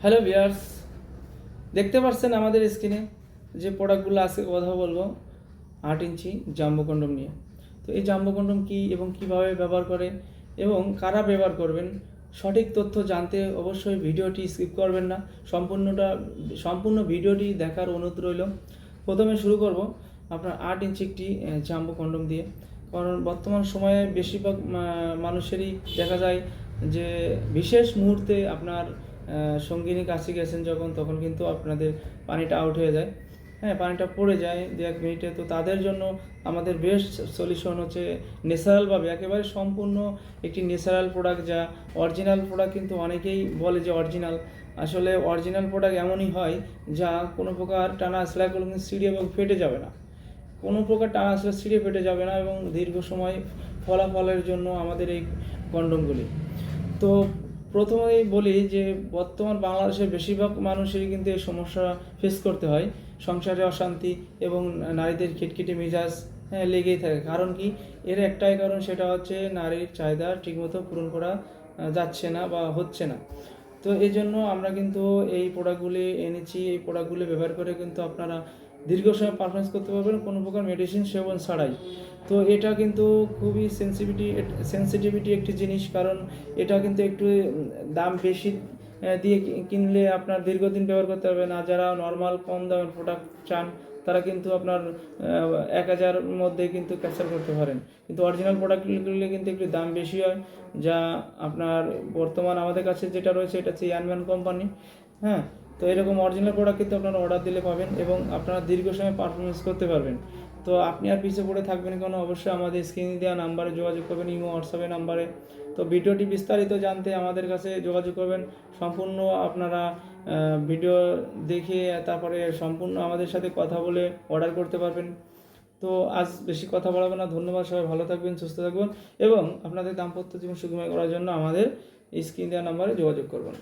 Hello viewers, দেখতে পাচ্ছেন আমাদের স্ক্রিনে যে প্রোডাক্টগুলো আজকে কথা বলবো 8 ইঞ্চি জাম্বো কন্ডম নিয়ে। তো এই জাম্বো কন্ডম কী এবং কিভাবে ব্যবহার করে এবং কারা ব্যবহার করবেন, সঠিক তথ্য জানতে অবশ্যই ভিডিওটি স্কিপ করবেন না। সম্পূর্ণ ভিডিওটি দেখার অনুরোধ রইল। প্রথমে শুরু করব আপনার 8 ইঞ্চি একটি জাম্বো কন্ডম দিয়ে। কারণ বর্তমান সময়ে বেশিরভাগ মানুষেরই দেখা যায় যে বিশেষ মুহূর্তে আপনার সঙ্গিনী কাছে গেছেন যখন, তখন কিন্তু আপনাদের পানিটা আউট হয়ে যায়, পানিটা পড়ে যায় 1 মিনিটে। তো তাদের জন্য আমাদের বেস্ট সলিউশন হচ্ছে ন্যাচারালভাবে, একেবারে সম্পূর্ণ একটি ন্যাচারাল প্রোডাক্ট, যা অরিজিনাল প্রোডাক্ট। কিন্তু অনেকেই বলে যে অরিজিনাল, আসলে অরিজিনাল প্রোডাক্ট এমনই হয় যা কোনো প্রকার টানা সেলাই করলে কিন্তু ছিঁড়ে এবং ফেটে যাবে না, কোনো প্রকার টানা সেলাই ছিঁড়ে ফেটে যাবে না এবং দীর্ঘ সময় ফলাফলের জন্য আমাদের এই কন্ডমগুলি। তো প্রথমেই বলি যে বর্তমান বাংলাদেশের বেশিরভাগ মানুষেরই কিন্তু এই সমস্যা ফেস করতে হয়। সংসারে অশান্তি এবং নারীদের খিটখিটে মেজাজ লেগেই থাকে। কারণ কি? এর একটাই কারণ, সেটা হচ্ছে নারীর চাহিদা ঠিকমতো পূরণ করা যাচ্ছে না বা হচ্ছে না। তো এই জন্য আমরা কিন্তু এই প্রোডাক্টগুলি এনেছি। এই প্রোডাক্টগুলি ব্যবহার করে কিন্তু আপনারা দীর্ঘ সময় পারফরমেন্স করতে পারবেন কোনো প্রকার মেডিসিন সেবন ছাড়াই। তো এটা কিন্তু খুবই সেন্সিটিভিটি একটি জিনিস, কারণ এটা কিন্তু একটু দাম বেশি দিয়ে কিনলে আপনার দীর্ঘদিন ব্যবহার করতে পারবেন। আর যারা নর্মাল কম দামের প্রোডাক্ট চান, তারা কিন্তু আপনার 1,000 মধ্যে কিন্তু ক্যাপচার করতে পারেন। কিন্তু অরিজিনাল প্রোডাক্টগুলি কিন্তু একটু দাম বেশি হয়, যা আপনার বর্তমান আমাদের কাছে যেটা রয়েছে এটা হচ্ছে ইয়ানম্যান কোম্পানি। হ্যাঁ, তো এরকম অরিজিনাল প্রোডাক্ট কিন্তু আপনারা অর্ডার দিলে পাবেন এবং আপনারা দীর্ঘ সময় পারফরমেন্স করতে পারবেন। তো আপনি আর পিছিয়ে পড়ে থাকবেন কেন? অবশ্যই আমাদের স্ক্রিনে দেওয়া নাম্বারে যোগাযোগ করবেন, ইমো হোয়াটসঅ্যাপের নাম্বারে। তো ভিডিওটি বিস্তারিত জানতে আমাদের কাছে যোগাযোগ করবেন। সম্পূর্ণ আপনারা ভিডিও দেখে তারপরে সম্পূর্ণ আমাদের সাথে কথা বলে অর্ডার করতে পারবেন। তো আজ বেশি কথা বলবো না। ধন্যবাদ। সবাই ভালো থাকবেন, সুস্থ থাকবেন এবং আপনাদের দাম্পত্য জীবন সুখময় করার জন্য আমাদের স্ক্রিন দেওয়া নাম্বারে যোগাযোগ করবেন।